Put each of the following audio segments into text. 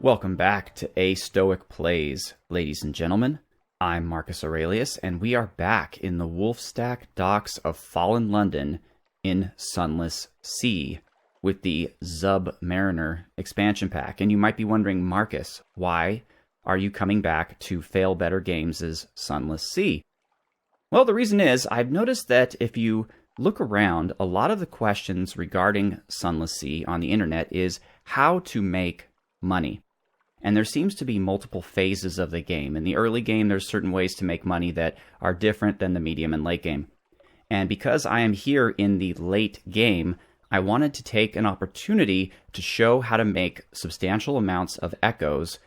Welcome back to A Stoic Plays, ladies and gentlemen. I'm Marcus Aurelius, and we are back in the Wolfstack docks of Fallen London in Sunless Sea with the Zubmariner expansion pack. And you might be wondering, Marcus, why are you coming back to Fail Better Games' Sunless Sea? Well, the reason is I've noticed that if you look around, a lot of the questions regarding Sunless Sea on the internet is how to make money. And there seems to be multiple phases of the game. In the early game, there's certain ways to make money that are different than the medium and late game. And because I am here in the late game, I wanted to take an opportunity to show how to make substantial amounts of echoes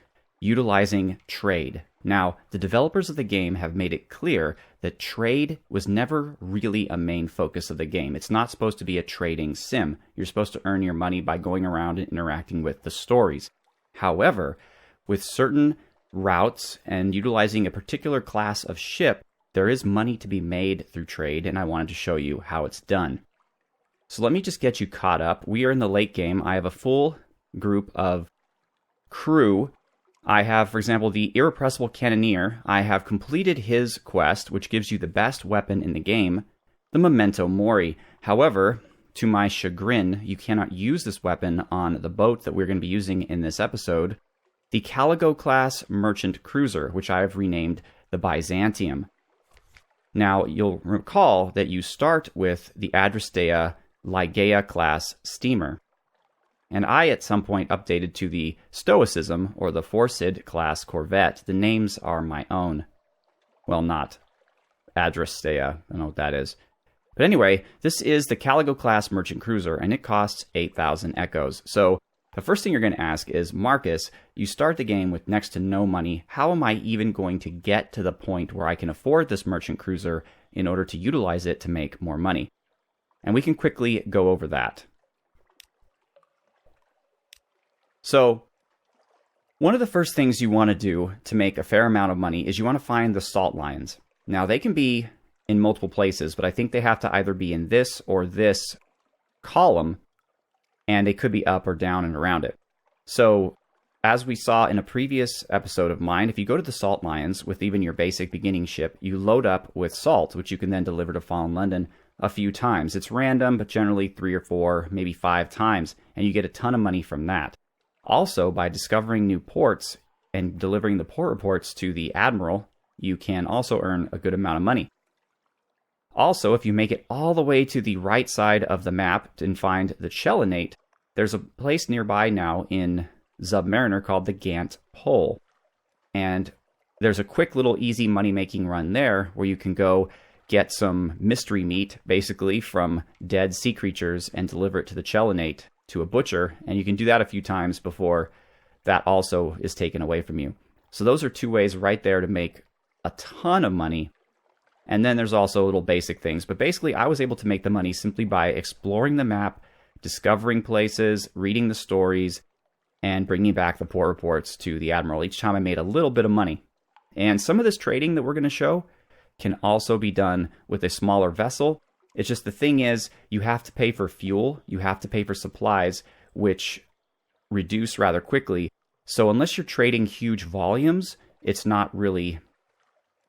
utilizing trade. Now, the developers of the game have made it clear that trade was never really a main focus of the game. It's not supposed to be a trading sim. You're supposed to earn your money by going around and interacting with the stories. However, with certain routes and utilizing a particular class of ship, there is money to be made through trade, and I wanted to show you how it's done. So let me just get you caught up. We are in the late game. I have a full group of crew. I have, for example, the Irrepressible Cannoneer. I have completed his quest, which gives you the best weapon in the game, the Memento Mori. However, to my chagrin, you cannot use this weapon on the boat that we're going to be using in this episode, the Caligo-class merchant cruiser, which I have renamed the Byzantium. Now, you'll recall that you start with the Adrastea Ligeia-class steamer, and I at some point updated to the Stoicism, or the Forcid-class corvette. The names are my own. Well, not Adrastea, I don't know what that is. But anyway, this is the Caligo-class merchant cruiser, and it costs 8,000 echoes. So the first thing you're going to ask is, Marcus, you start the game with next to no money. How am I even going to get to the point where I can afford this merchant cruiser in order to utilize it to make more money? And we can quickly go over that. So one of the first things you want to do to make a fair amount of money is you want to find the salt lions. Now, they can be in multiple places, but I think they have to either be in this or this column, and they could be up or down and around it. So, as we saw in a previous episode of mine, if you go to the Salt Lions with even your basic beginning ship, you load up with salt, which you can then deliver to Fallen London a few times. It's random, but generally 3 or 4, maybe 5 times, and you get a ton of money from that. Also, by discovering new ports and delivering the port reports to the Admiral, you can also earn a good amount of money. Also, if you make it all the way to the right side of the map and find the Cella Date, there's a place nearby now in Zubmariner called the Gant Hole. And there's a quick little easy money-making run there where you can go get some mystery meat, basically, from dead sea creatures and deliver it to the Cella Date to a butcher. And you can do that a few times before that also is taken away from you. So those are 2 ways right there to make a ton of money. And then there's also little basic things. But basically, I was able to make the money simply by exploring the map, discovering places, reading the stories, and bringing back the port reports to the Admiral. Each time I made a little bit of money. And some of this trading that we're going to show can also be done with a smaller vessel. It's just the thing is, you have to pay for fuel, you have to pay for supplies, which reduce rather quickly. So unless you're trading huge volumes, it's not really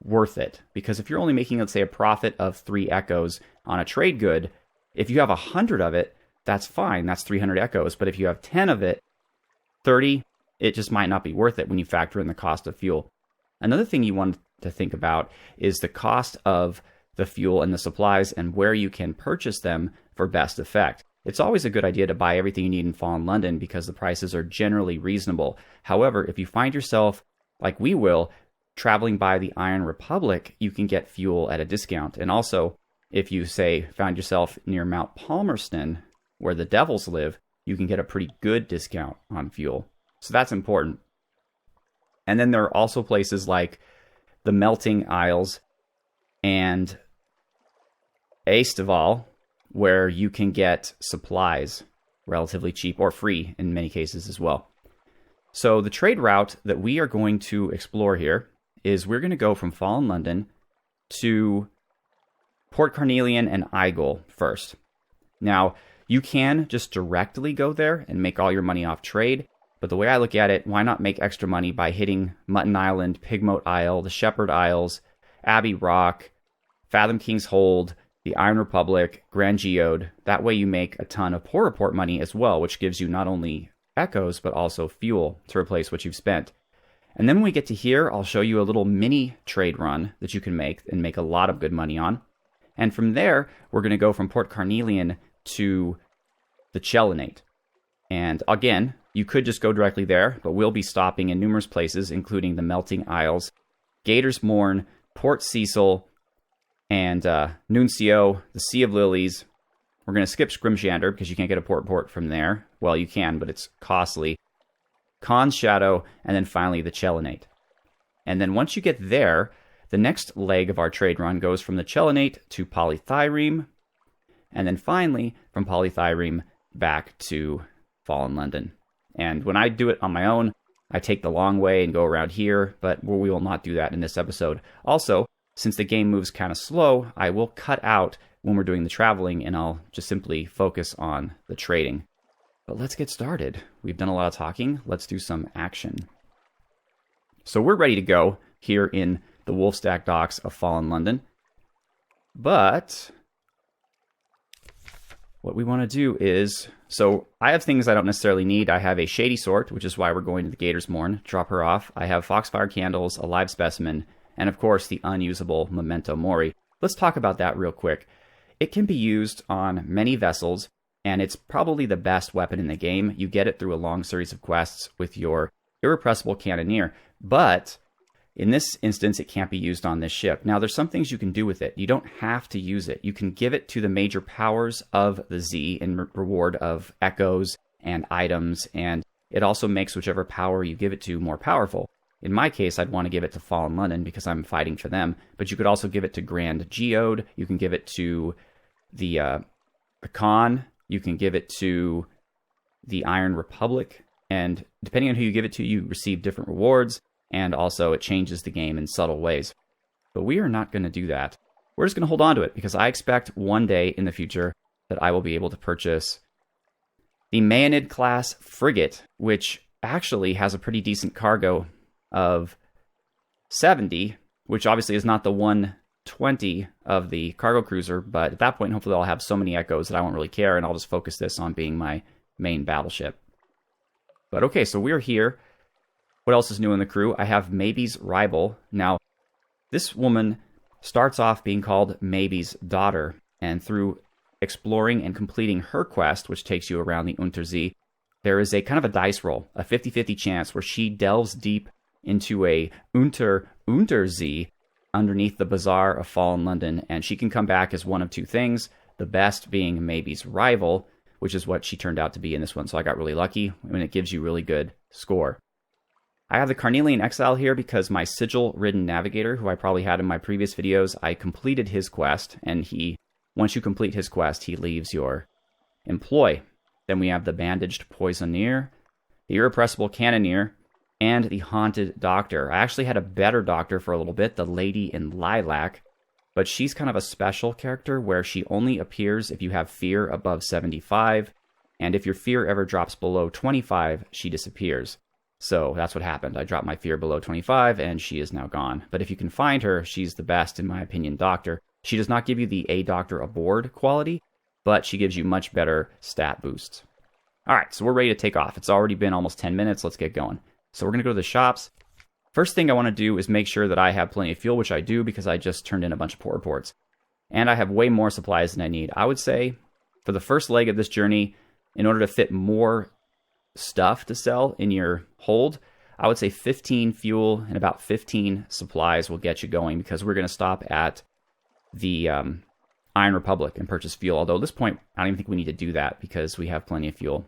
worth it, because if you're only making, let's say, a profit of 3 echoes on a trade good, if you have 100 of it, that's fine, that's 300 echoes. But if you have 10 of it, 30, it just might not be worth it when you factor in the cost of fuel. Another thing you want to think about is the cost of the fuel and the supplies and where you can purchase them for best effect. It's always a good idea to buy everything you need in Fallen London because the prices are generally reasonable. However, if you find yourself, like we will, traveling by the Iron Republic, you can get fuel at a discount. And also, if you, say, found yourself near Mount Palmerston, where the devils live, you can get a pretty good discount on fuel. So that's important. And then there are also places like the Melting Isles and Aestival, where you can get supplies relatively cheap or free in many cases as well. So the trade route that we are going to explore here is we're going to go from Fallen London to Port Carnelian and Igel first. Now, you can just directly go there and make all your money off trade, But the way I look at it, why not make extra money by hitting Mutton Island, Pigmote Isle, the Shepherd Isles, Abbey Rock, Fathom King's Hold, the Iron Republic, Grand Geode. That way you make a ton of Port Report money as well, which gives you not only echoes, but also fuel to replace what you've spent. And then when we get to here, I'll show you a little mini trade run that you can make and make a lot of good money on. And from there, we're going to go from Port Carnelian to the Cella Date. And again, you could just go directly there, but we'll be stopping in numerous places, including the Melting Isles, Gaiters Mor, Port Cecil, and Nuncio, the Sea of Lilies. We're going to skip Scrimshander because you can't get a port from there. Well, you can, but it's costly. Khan's Shadow, and then finally the Cella Date. And then once you get there, the next leg of our trade run goes from the Cella Date to Polythyreme, and then finally from Polythyreme back to Fallen London. And when I do it on my own, I take the long way and go around here, but we will not do that in this episode. Also, since the game moves kind of slow, I will cut out when we're doing the traveling, and I'll just simply focus on the trading. But let's get started. We've done a lot of talking. Let's do some action. So we're ready to go here in the Wolfstack docks of Fallen London. But what we want to do is, so I have things I don't necessarily need. I have a Shady Sort, which is why we're going to the Gaiters Mor, drop her off. I have Foxfire Candles, a live specimen, and of course the unusable Memento Mori. Let's talk about that real quick. It can be used on many vessels, and it's probably the best weapon in the game. You get it through a long series of quests with your Irrepressible Cannoneer, but in this instance, it can't be used on this ship. Now, there's some things you can do with it. You don't have to use it. You can give it to the major powers of the Z in reward of echoes and items, and it also makes whichever power you give it to more powerful. In my case, I'd want to give it to Fallen London because I'm fighting for them, but you could also give it to Grand Geode. You can give it to the Khan. You can give it to the Iron Republic, and depending on who you give it to, you receive different rewards. And also, it changes the game in subtle ways. But we are not going to do that. We're just going to hold on to it, because I expect one day in the future that I will be able to purchase the Maenad-class frigate, which actually has a pretty decent cargo of 70, which obviously is not the 120 of the cargo cruiser, but at that point, hopefully I'll have so many echoes that I won't really care, and I'll just focus this on being my main battleship. But okay, so we're here. What else is new in the crew? I have Maybe's rival. Now, this woman starts off being called Maybe's daughter, and through exploring and completing her quest, which takes you around the Untersee, there is a kind of a dice roll, a 50-50 chance where she delves deep into a Untersee underneath the Bazaar of Fallen London, and she can come back as one of two things, the best being Maybe's rival, which is what she turned out to be in this one, so I got really lucky, and it gives you really good score. I have the Carnelian Exile here because my Sigil-ridden Navigator, who I probably had in my previous videos, I completed his quest, and once you complete his quest, he leaves your employ. Then we have the Bandaged Poisoneer, the Irrepressible Cannoneer, and the Haunted Doctor. I actually had a better doctor for a little bit, the Lady in Lilac, but she's kind of a special character where she only appears if you have fear above 75, and if your fear ever drops below 25, she disappears. So that's what happened. I dropped my fear below 25, and she is now gone. But if you can find her, she's the best, in my opinion, doctor. She does not give you the A Doctor Aboard quality, but she gives you much better stat boosts. All right, so we're ready to take off. It's already been almost 10 minutes. Let's get going. So we're going to go to the shops. First thing I want to do is make sure that I have plenty of fuel, which I do because I just turned in a bunch of port reports. And I have way more supplies than I need. I would say for the first leg of this journey, in order to fit more stuff to sell in your hold, I would say 15 fuel and about 15 supplies will get you going, because we're going to stop at the Iron Republic and purchase fuel. Although at this point, I don't even think we need to do that because we have plenty of fuel.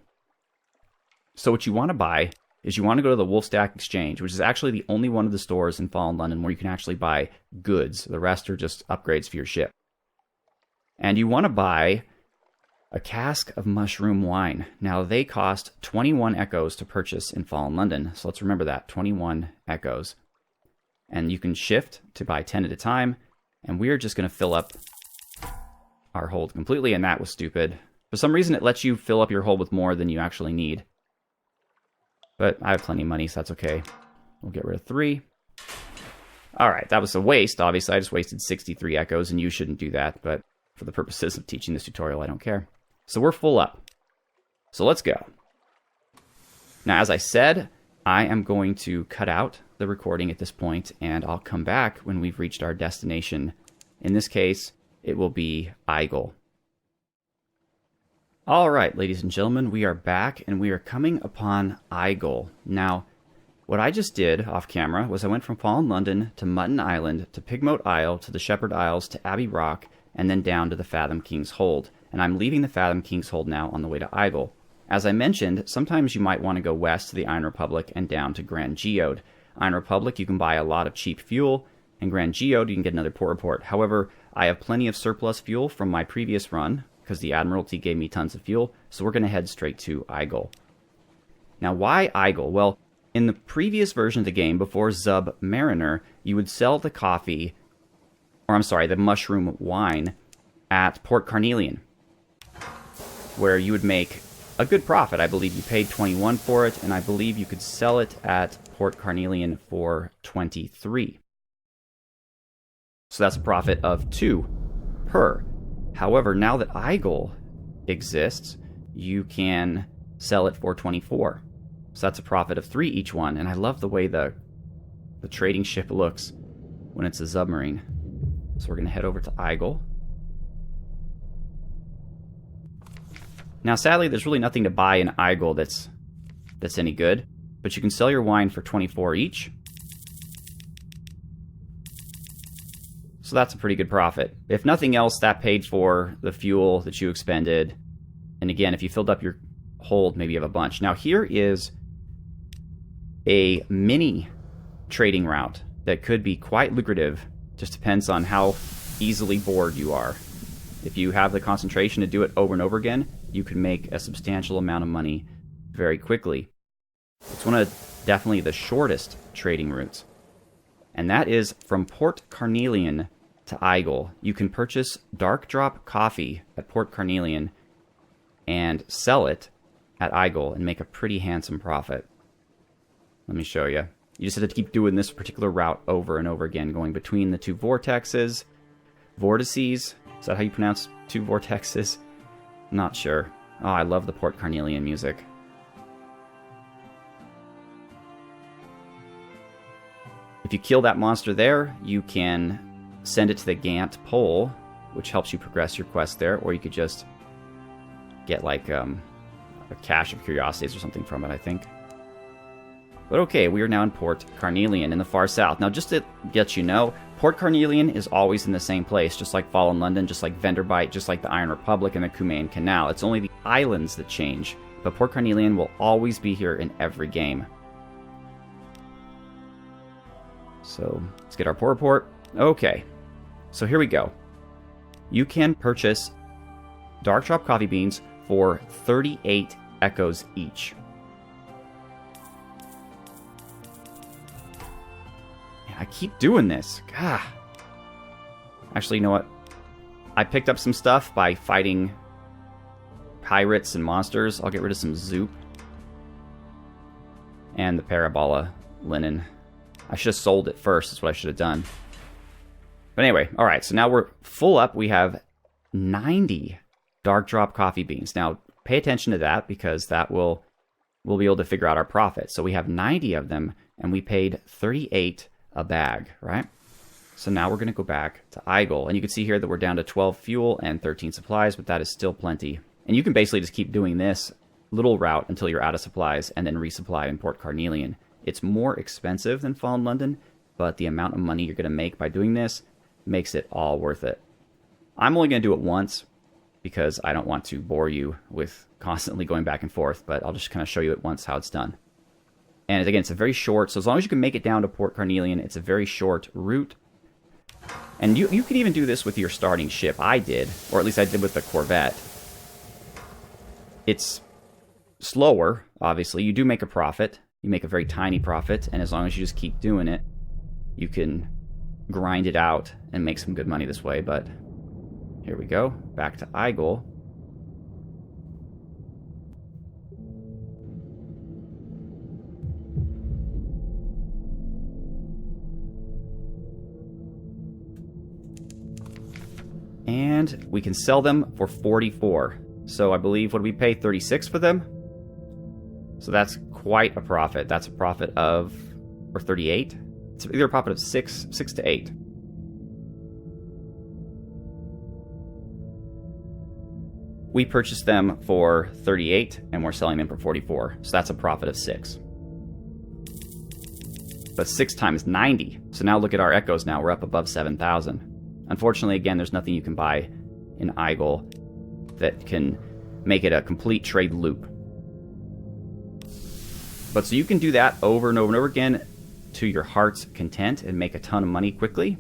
So what you want to buy is you want to go to the Wolfstack Exchange, which is actually the only one of the stores in Fallen London where you can actually buy goods. The rest are just upgrades for your ship. And you want to buy a cask of mushroom wine. Now, they cost 21 echoes to purchase in Fallen London, so let's remember that, 21 echoes. And you can shift to buy 10 at a time, and we are just going to fill up our hold completely, and that was stupid. For some reason, it lets you fill up your hold with more than you actually need. But I have plenty of money, so that's okay. We'll get rid of 3. Alright, that was a waste, obviously. I just wasted 63 echoes, and you shouldn't do that. But for the purposes of teaching this tutorial, I don't care. So we're full up. So let's go. Now, as I said, I am going to cut out the recording at this point, and I'll come back when we've reached our destination. In this case, it will be Aigle. Alright, ladies and gentlemen, we are back, and we are coming upon Aigle. Now, what I just did off camera was I went from Fallen London to Mutton Island to Pigmote Isle to the Shepherd Isles to Abbey Rock, and then down to the Fathom King's Hold. And I'm leaving the Fathom King's Hold now on the way to Aigle. As I mentioned, sometimes you might want to go west to the Iron Republic and down to Grand Geode. Iron Republic, you can buy a lot of cheap fuel, and Grand Geode, you can get another port report. However, I have plenty of surplus fuel from my previous run, because the Admiralty gave me tons of fuel, so we're going to head straight to Aigle. Now, why Aigle? Well, in the previous version of the game, before Zubmariner, you would sell the coffee, or I'm sorry, the mushroom wine, at Port Carnelian, where you would make a good profit. I believe you paid 21 for it, and I believe you could sell it at Port Carnelian for 23. So that's a profit of 2 per. However, now that Aigle exists, you can sell it for 24. So that's a profit of 3 each one, and I love the way the trading ship looks when it's a submarine. So we're going to head over to Aigle. Now, sadly, there's really nothing to buy in Aigle that's any good, but you can sell your wine for 24 each. So that's a pretty good profit. If nothing else, that paid for the fuel that you expended. And again, if you filled up your hold, maybe you have a bunch. Now, here is a mini trading route that could be quite lucrative. Just depends on how easily bored you are. If you have the concentration to do it over and over again, you can make a substantial amount of money very quickly. It's one of definitely the shortest trading routes. And that is from Port Carnelian to Aigle. You can purchase Dark Drop coffee at Port Carnelian and sell it at Aigle and make a pretty handsome profit. Let me show you. You just have to keep doing this particular route over and over again, going between the 2 vortices. Vortices? Is that how you pronounce 2 vortexes? Not sure. Oh, I love the Port Carnelian music. If you kill that monster there, you can send it to the Gant Pole, which helps you progress your quest there, or you could just get like a cache of curiosities or something from it, I think. But okay, we are now in Port Carnelian in the far south. Now, just to get you know, Port Carnelian is always in the same place, just like Fallen London, just like Venderbite, just like the Iron Republic and the Cumaean Canal. It's only the islands that change, but Port Carnelian will always be here in every game. So, let's get our port report. Okay, so here we go. You can purchase Dark Drop coffee beans for 38 echoes each. I keep doing this. Gah. Actually, you know what? I picked up some stuff by fighting pirates and monsters. I'll get rid of some Zoop. And the Parabola linen. I should have sold it first. That's what I should have done. But anyway, alright. So now we're full up. We have 90 Dark Drop coffee beans. Now, pay attention to that because that we'll be able to figure out our profit. So we have 90 of them, and we paid 38 a bag, right? So now we're going to go back to Aigle, and you can see here that we're down to 12 fuel and 13 supplies, but that is still plenty. And you can basically just keep doing this little route until you're out of supplies and then resupply in Port Carnelian. It's more expensive than Fallen London, but the amount of money you're going to make by doing this makes it all worth it. I'm only going to do it once because I don't want to bore you with constantly going back and forth, but I'll just kind of show you at once how it's done. And again, it's a very short, so as long as you can make it down to Port Carnelian, it's a very short route. And you can even do this with your starting ship. I did, or at least I did with the Corvette. It's slower, obviously. You do make a profit. You make a very tiny profit, and as long as you just keep doing it, you can grind it out and make some good money this way. But here we go, back to Aigle. And we can sell them for 44. So I believe, what do we pay? 36 for them? So that's quite a profit. That's a profit of, or 38? It's either a profit of 6 to 8. We purchased them for 38, and we're selling them for 44. So that's a profit of 6. But 6 times 90. So now look at our echoes now. We're up above 7,000. Unfortunately, again, there's nothing you can buy in Igel that can make it a complete trade loop. But so you can do that over and over and over again to your heart's content and make a ton of money quickly.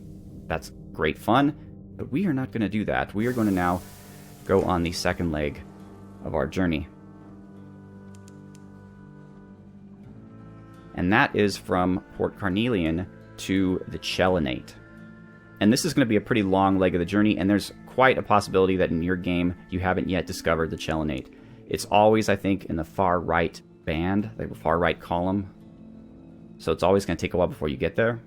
That's great fun. But we are not going to do that. We are going to now go on the second leg of our journey. And that is from Port Carnelian to the Cella Date. And this is going to be a pretty long leg of the journey, and there's quite a possibility that in your game you haven't yet discovered the Cella Date. It's always, I think, in the far right band, like the far right column. So it's always going to take a while before you get there.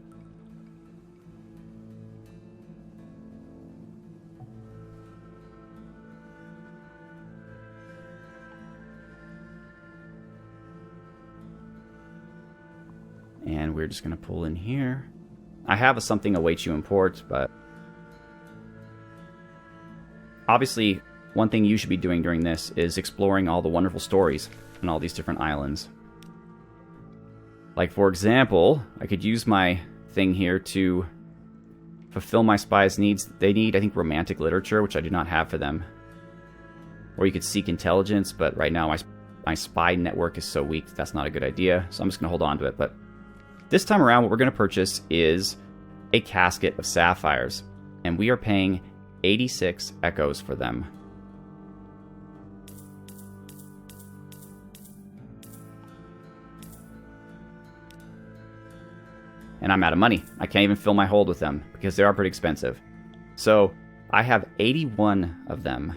And we're just going to pull in here. I have a something awaits you in port, but obviously one thing you should be doing during this is exploring all the wonderful stories on all these different islands. Like, for example, I could use my thing here to fulfill my spies' needs. They need, I think, romantic literature, which I do not have for them. Or you could seek intelligence, but right now my spy network is so weak that that's not a good idea, so I'm just going to hold on to it. But this time around, what we're going to purchase is a casket of sapphires, and we are paying 86 echoes for them. And I'm out of money. I can't even fill my hold with them because they are pretty expensive. So I have 81 of them.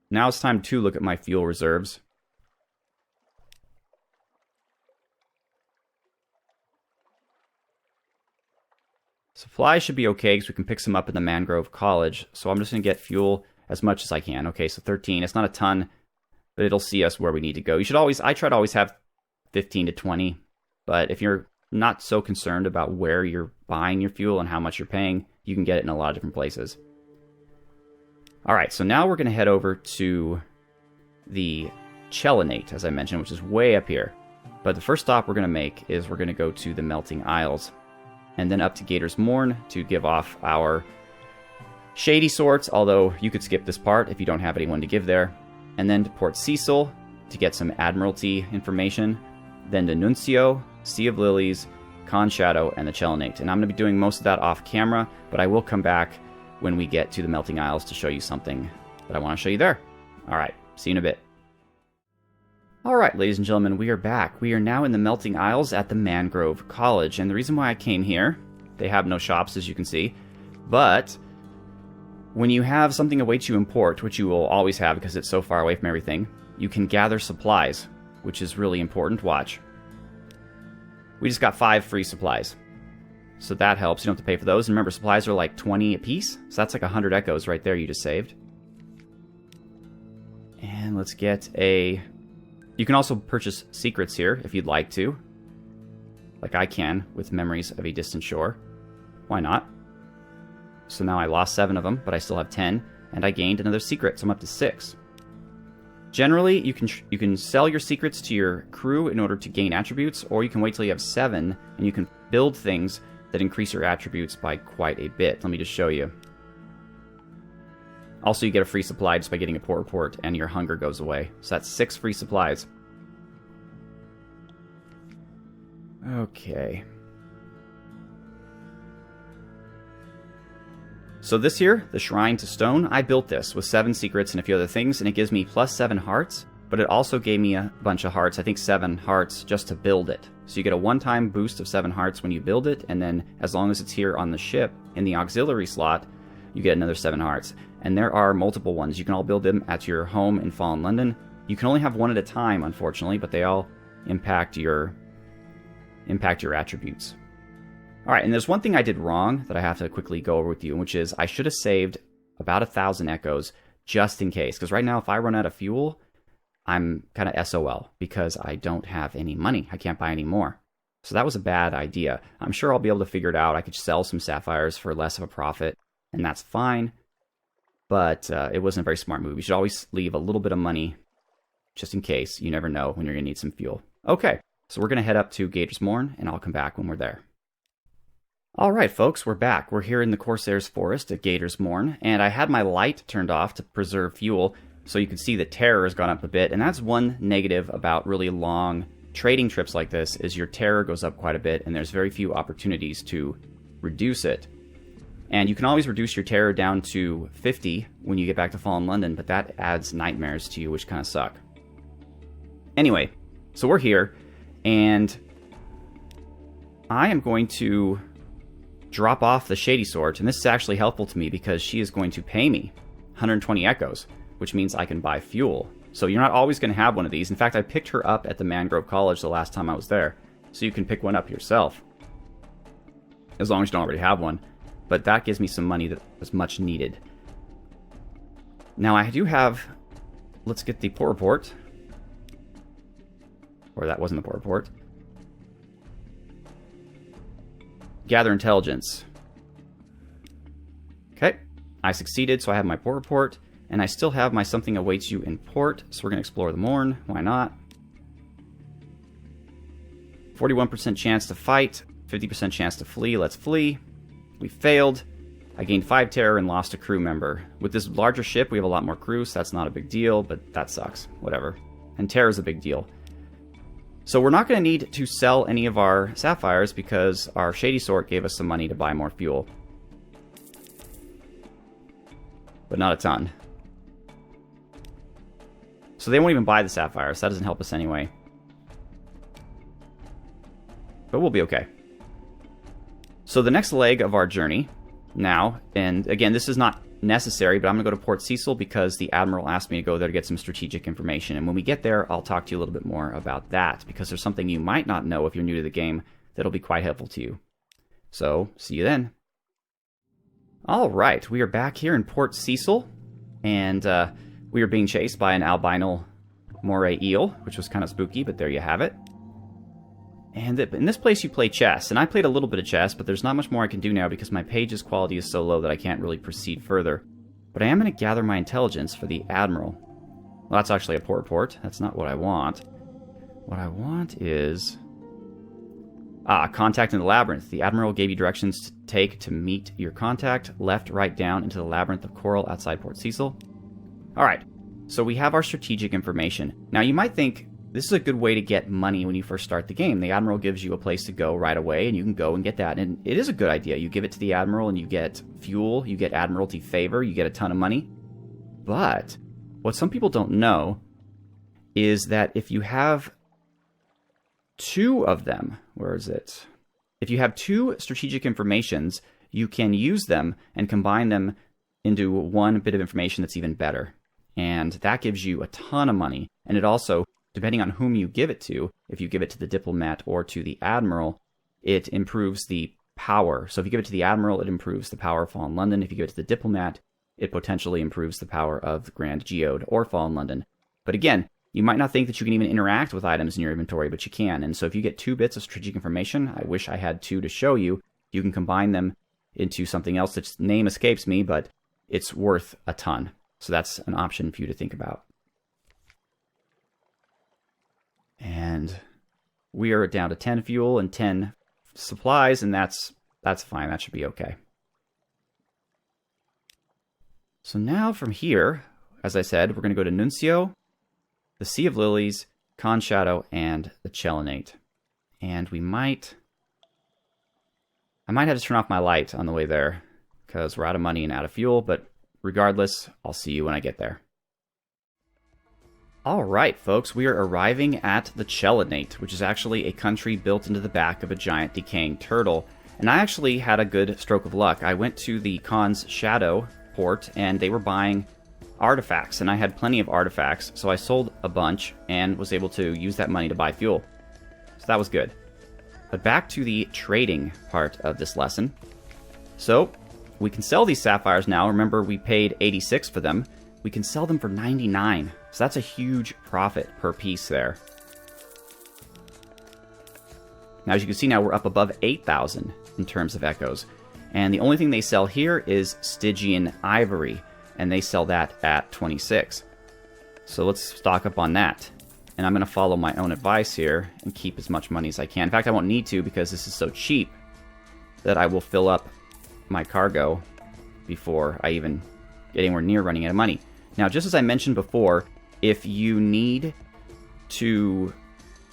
Now it's time to look at my fuel reserves. Supplies should be okay because we can pick some up in the Mangrove College. So I'm just going to get fuel as much as I can. Okay, so 13. It's not a ton, but it'll see us where we need to go. You should always, I try to always have 15 to 20. But if you're not so concerned about where you're buying your fuel and how much you're paying, you can get it in a lot of different places. All right, so now we're going to head over to the Cella Date, as I mentioned, which is way up here. But the first stop we're going to make is we're going to go to the Melting Isles, and then up to Gaiters Mor to give off our shady sorts, although you could skip this part if you don't have anyone to give there. And then to Port Cecil to get some Admiralty information. Then to Nuncio, Sea of Lilies, Con Shadow, and the Cella Date. And I'm going to be doing most of that off camera, but I will come back when we get to the Melting Isles to show you something that I want to show you there. Alright, see you in a bit. Alright, ladies and gentlemen, we are back. We are now in the Melting Isles at the Mangrove College. And the reason why I came here, they have no shops, as you can see, but when you have something awaits you in port, which you will always have because it's so far away from everything, you can gather supplies, which is really important. Watch. We just got 5 free supplies. So that helps. You don't have to pay for those. And remember, supplies are like 20 a piece. So that's like 100 echoes right there you just saved. And let's get a... You can also purchase secrets here if you'd like to. Like I can with Memories of a Distant Shore. Why not? So now I lost 7 of them, but I still have 10. And I gained another secret, so I'm up to 6. Generally, you can sell your secrets to your crew in order to gain attributes, or you can wait till you have 7, and you can build things that increase your attributes by quite a bit. Let me just show you. Also, you get a free supply just by getting a port report, and your hunger goes away. So that's 6 free supplies. Okay. So this here, the Shrine to Stone, I built this with 7 secrets and a few other things, and it gives me plus 7 hearts, but it also gave me a bunch of hearts, I think 7 hearts, just to build it. So you get a one-time boost of 7 hearts when you build it, and then as long as it's here on the ship, in the auxiliary slot, you get another 7 hearts. And there are multiple ones. You can all build them at your home in Fallen London. You can only have one at a time, unfortunately, but they all impact your attributes. Alright, and there's one thing I did wrong that I have to quickly go over with you, which is I should have saved about 1,000 echoes just in case. Because right now, if I run out of fuel, I'm kind of SOL because I don't have any money. I can't buy any more. So that was a bad idea. I'm sure I'll be able to figure it out. I could sell some sapphires for less of a profit, and that's fine. But it wasn't a very smart move. You should always leave a little bit of money just in case. You never know when you're going to need some fuel. Okay, so we're going to head up to Gaiters Mor, and I'll come back when we're there. All right, folks, we're back. We're here in the Corsair's Forest at Gaiters Mor, and I had my light turned off to preserve fuel, so you can see the terror has gone up a bit. And that's one negative about really long trading trips like this, is your terror goes up quite a bit, and there's very few opportunities to reduce it. And you can always reduce your terror down to 50 when you get back to Fallen London, but that adds nightmares to you, which kind of suck. Anyway, so we're here, and I am going to drop off the Shady Sword, and this is actually helpful to me because she is going to pay me 120 echoes, which means I can buy fuel. So you're not always going to have one of these. In fact, I picked her up at the Mangrove College the last time I was there, so you can pick one up yourself, as long as you don't already have one. But that gives me some money that was much needed. Now I do have, let's get the port report. Or that wasn't the port report. Gather intelligence. Okay, I succeeded, so I have my port report, and I still have my something awaits you in port, so we're going to explore the Morn. Why not? 41% chance to fight, 50% chance to flee. Let's flee. We failed. I gained 5 terror and lost a crew member. With this larger ship, we have a lot more crew, so that's not a big deal, but that sucks. Whatever. And terror is a big deal. So we're not going to need to sell any of our sapphires because our Shady Sword gave us some money to buy more fuel. But not a ton. So they won't even buy the sapphires. That doesn't help us anyway. But we'll be okay. So the next leg of our journey now, and again, this is not necessary, but I'm going to go to Port Cecil because the Admiral asked me to go there to get some strategic information. And when we get there, I'll talk to you a little bit more about that because there's something you might not know if you're new to the game that'll be quite helpful to you. So, see you then. All right, we are back here in Port Cecil, and we are being chased by an albino moray eel, which was kind of spooky, but there you have it. And in this place you play chess, and I played a little bit of chess, but there's not much more I can do now because my page's quality is so low that I can't really proceed further. But I am going to gather my intelligence for the Admiral. Well, that's actually a port report. That's not what I want. What I want is... contact in the labyrinth. The Admiral gave you directions to take to meet your contact. Left, right, down into the labyrinth of coral outside Port Cecil. Alright, so we have our strategic information. Now you might think, this is a good way to get money when you first start the game. The Admiral gives you a place to go right away, and you can go and get that. And it is a good idea. You give it to the Admiral, and you get fuel, you get Admiralty favor, you get a ton of money. But what some people don't know is that if you have 2 of them, where is it? If you have 2 strategic informations, you can use them and combine them into one bit of information that's even better. And that gives you a ton of money. And it also, depending on whom you give it to, if you give it to the Diplomat or to the Admiral, it improves the power. So if you give it to the Admiral, it improves the power of Fallen London. If you give it to the Diplomat, it potentially improves the power of the Grand Geode or Fallen London. But again, you might not think that you can even interact with items in your inventory, but you can. And so if you get 2 bits of strategic information, I wish I had 2 to show you, you can combine them into something else that's name escapes me, but it's worth a ton. So that's an option for you to think about. And we are down to 10 fuel and 10 supplies, and that's fine. That should be okay. So now from here, as I said, we're going to go to Nuncio, the Sea of Lilies, Con Shadow, and the Cella Date. And I might have to turn off my light on the way there because we're out of money and out of fuel, but regardless, I'll see you when I get there. Alright, folks, we are arriving at the Cella Date, which is actually a country built into the back of a giant decaying turtle. And I actually had a good stroke of luck. I went to the Con's Shadow port, and they were buying artifacts, and I had plenty of artifacts, so I sold a bunch and was able to use that money to buy fuel. So that was good. But back to the trading part of this lesson. So, we can sell these sapphires now. Remember, we paid 86 for them. We can sell them for 99. So that's a huge profit per piece there. Now, as you can see now, we're up above 8,000 in terms of echoes. And the only thing they sell here is Stygian ivory, and they sell that at 26. So let's stock up on that. And I'm going to follow my own advice here and keep as much money as I can. In fact, I won't need to because this is so cheap that I will fill up my cargo before I even get anywhere near running out of money. Now, just as I mentioned before, if you need to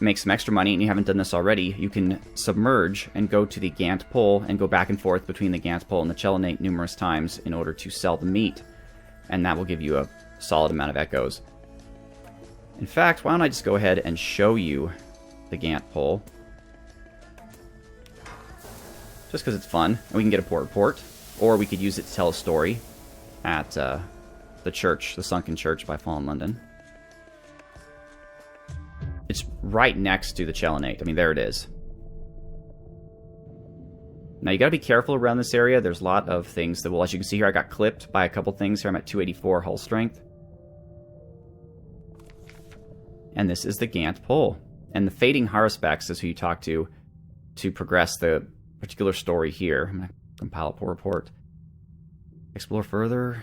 make some extra money and you haven't done this already, you can submerge and go to the Gant pole and go back and forth between the Gant pole and the Cella Date numerous times in order to sell the meat. And that will give you a solid amount of echoes. In fact, why don't I just go ahead and show you the Gant pole. Just because it's fun, and we can get a port report. Or we could use it to tell a story at the church, the Sunken Church by Fallen London. It's right next to the Cella Date. I mean, there it is. Now, you got to be careful around this area. There's a lot of things that will, as you can see here, I got clipped by a couple things here. I'm at 284 hull strength. And this is the Gant pole. And the Fading Haruspex is who you talk to progress the particular story here. I'm going to compile a port report. Explore further.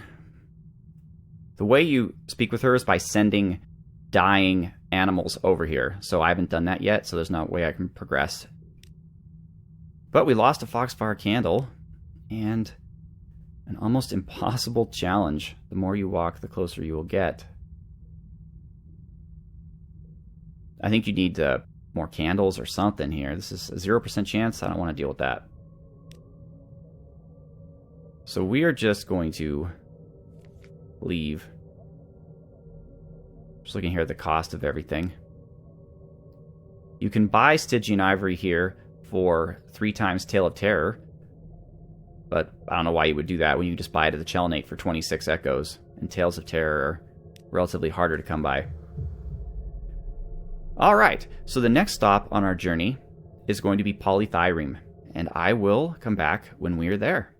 The way you speak with her is by sending dying animals over here. So I haven't done that yet, so there's no way I can progress. But we lost a Foxfire candle, and an almost impossible challenge. The more you walk, the closer you will get. I think you need more candles or something here. This is a 0% chance. I don't want to deal with that. So we are just going to leave. Just looking here at the cost of everything. You can buy Stygian ivory here for 3 times Tale of Terror. But I don't know why you would do that when you just buy it at the Cella Date for 26 echoes. And Tales of Terror are relatively harder to come by. Alright, so the next stop on our journey is going to be Polythyrion. And I will come back when we are there.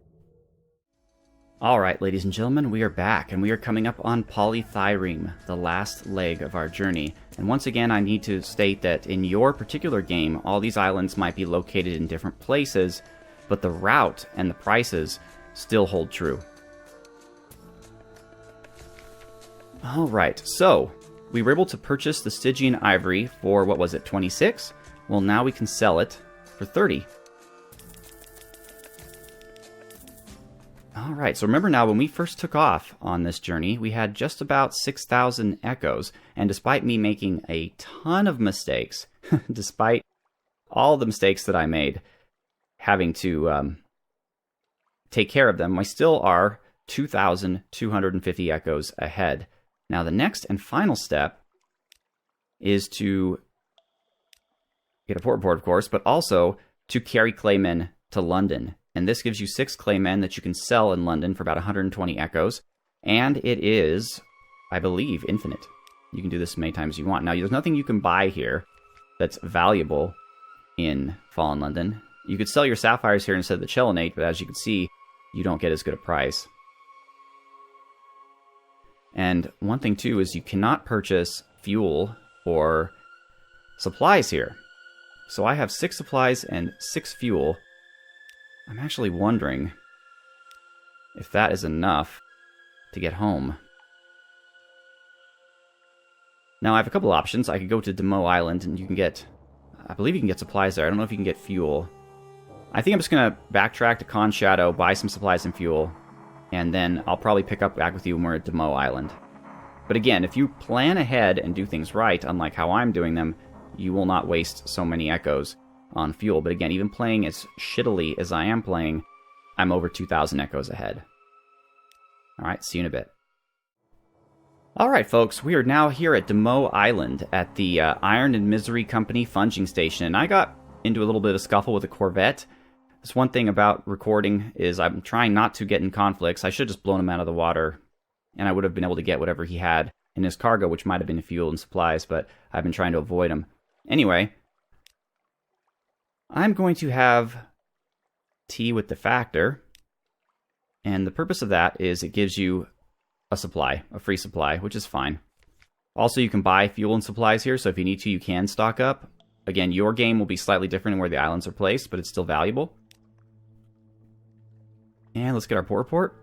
Alright, ladies and gentlemen, we are back, and we are coming up on Polythyrion, the last leg of our journey. And once again, I need to state that in your particular game, all these islands might be located in different places, but the route and the prices still hold true. Alright, so we were able to purchase the Stygian ivory for, what was it, 26? Well, now we can sell it for 30. Alright, so remember now, when we first took off on this journey, we had just about 6,000 echoes, and despite me making a ton of mistakes, despite all the mistakes that I made, having to take care of them, I still are 2,250 echoes ahead. Now, the next and final step is to get a port report, of course, but also to carry claymen to London. And this gives you 6 claymen that you can sell in London for about 120 echoes. And it is, I believe, infinite. You can do this as many times as you want. Now, there's nothing you can buy here that's valuable in Fallen London. You could sell your sapphires here instead of the Cella Date, but as you can see, you don't get as good a price. And one thing, too, is you cannot purchase fuel or supplies here. So I have 6 supplies and 6 fuel. I'm actually wondering if that is enough to get home. Now, I have a couple options. I could go to Demo Island, and you can get... I believe you can get supplies there. I don't know if you can get fuel. I think I'm just going to backtrack to Con Shadow, buy some supplies and fuel, and then I'll probably pick up back with you when we're at Demo Island. But again, if you plan ahead and do things right, unlike how I'm doing them, you will not waste so many echoes on fuel. But again, even playing as shittily as I am playing, I'm over 2,000 echoes ahead. Alright, see you in a bit. Alright folks, we are now here at Demo Island at the Iron and Misery Company funging station. And I got into a little bit of a scuffle with a Corvette. This one thing about recording is I'm trying not to get in conflicts. I should have just blown him out of the water, and I would have been able to get whatever he had in his cargo, which might have been fuel and supplies, but I've been trying to avoid him. Anyway, I'm going to have tea with the factor. And the purpose of that is it gives you a supply, a free supply, which is fine. Also, you can buy fuel and supplies here, so if you need to, you can stock up. Again, your game will be slightly different in where the islands are placed, but it's still valuable. And let's get our port report.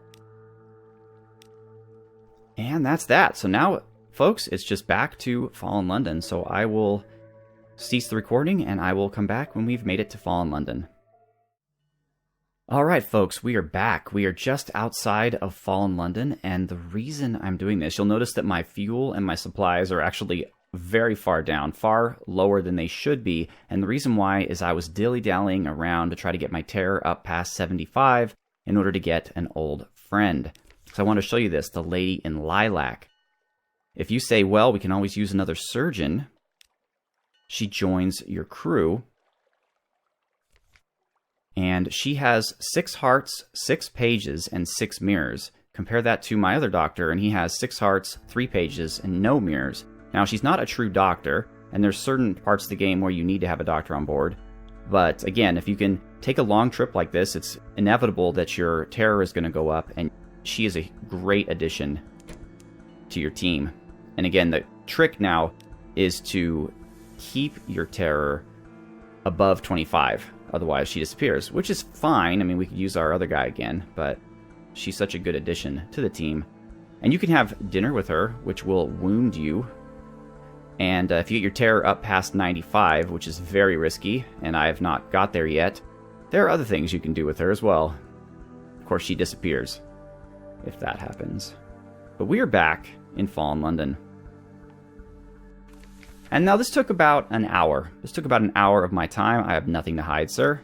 And that's that. So now, folks, it's just back to Fallen London. So I will cease the recording, and I will come back when we've made it to Fallen London. Alright, folks, we are back. We are just outside of Fallen London, and the reason I'm doing this, you'll notice that my fuel and my supplies are actually very far down, far lower than they should be, and the reason why is I was dilly-dallying around to try to get my terror up past 75 in order to get an old friend. So I want to show you this, the lady in lilac. If you say, well, we can always use another surgeon, she joins your crew. And she has 6 hearts, 6 pages, and 6 mirrors. Compare that to my other doctor, and he has 6 hearts, 3 pages, and no mirrors. Now, she's not a true doctor, and there's certain parts of the game where you need to have a doctor on board. But again, if you can take a long trip like this, it's inevitable that your terror is going to go up, and she is a great addition to your team. And again, the trick now is to keep your terror above 25. Otherwise, she disappears, which is fine. I mean, we could use our other guy again, but she's such a good addition to the team. And you can have dinner with her, which will wound you. And if you get your terror up past 95, which is very risky, and I have not got there yet, there are other things you can do with her as well. Of course, she disappears, if that happens. But we are back in Fallen London. And now this took about an hour. This took about an hour of my time. I have nothing to hide, sir.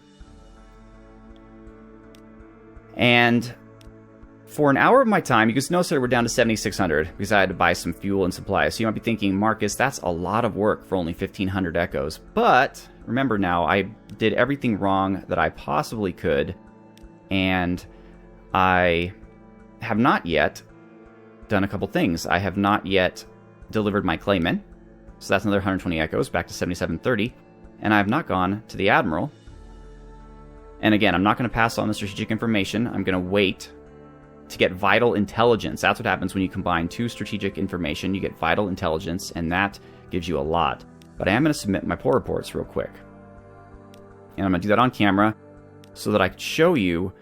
And for an hour of my time, you can notice that we're down to 7,600 because I had to buy some fuel and supplies. So you might be thinking, Marcus, that's a lot of work for only 1,500 echoes. But remember now, I did everything wrong that I possibly could. And I have not yet done a couple things. I have not yet delivered my Clayman. So that's another 120 echoes, back to 7,730. And I have not gone to the Admiral. And again, I'm not going to pass on the strategic information. I'm going to wait to get vital intelligence. That's what happens when you combine 2 strategic information. You get vital intelligence, and that gives you a lot. But I am going to submit my port reports real quick. And I'm going to do that on camera so that I can show you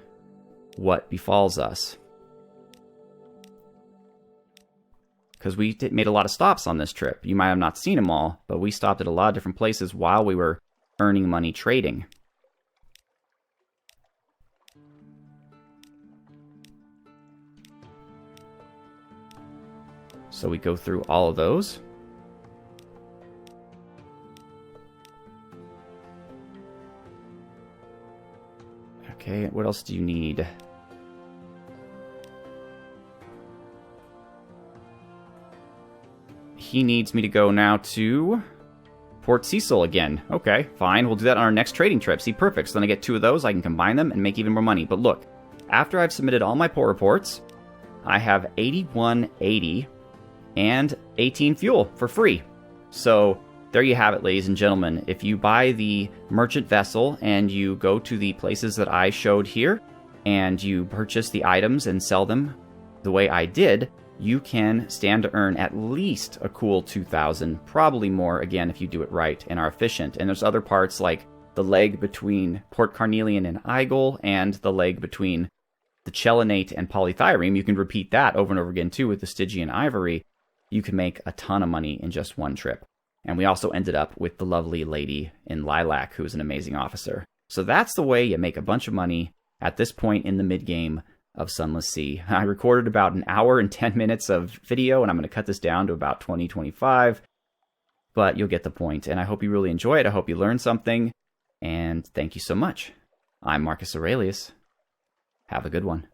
what befalls us. Because we made a lot of stops on this trip. You might have not seen them all, but we stopped at a lot of different places while we were earning money trading. So we go through all of those. Okay, what else do you need? He needs me to go now to Port Cecil again. Okay, fine. We'll do that on our next trading trip. See, perfect. So then I get 2 of those. I can combine them and make even more money. But look, after I've submitted all my port reports, I have 8180 and 18 fuel for free. So there you have it, ladies and gentlemen. If you buy the merchant vessel and you go to the places that I showed here and you purchase the items and sell them the way I did, you can stand to earn at least a cool 2,000, probably more, again, if you do it right and are efficient. And there's other parts like the leg between Port Carnelian and Igel, and the leg between the Chelonate and Polythyreme. You can repeat that over and over again, too, with the Stygian Ivory. You can make a ton of money in just one trip. And we also ended up with the lovely lady in lilac, who is an amazing officer. So that's the way you make a bunch of money at this point in the mid-game of Sunless Sea. I recorded about an hour and 10 minutes of video, and I'm going to cut this down to about 20-25, but you'll get the point. And I hope you really enjoy it. I hope you learned something, and thank you so much. I'm Marcus Aurelius. Have a good one.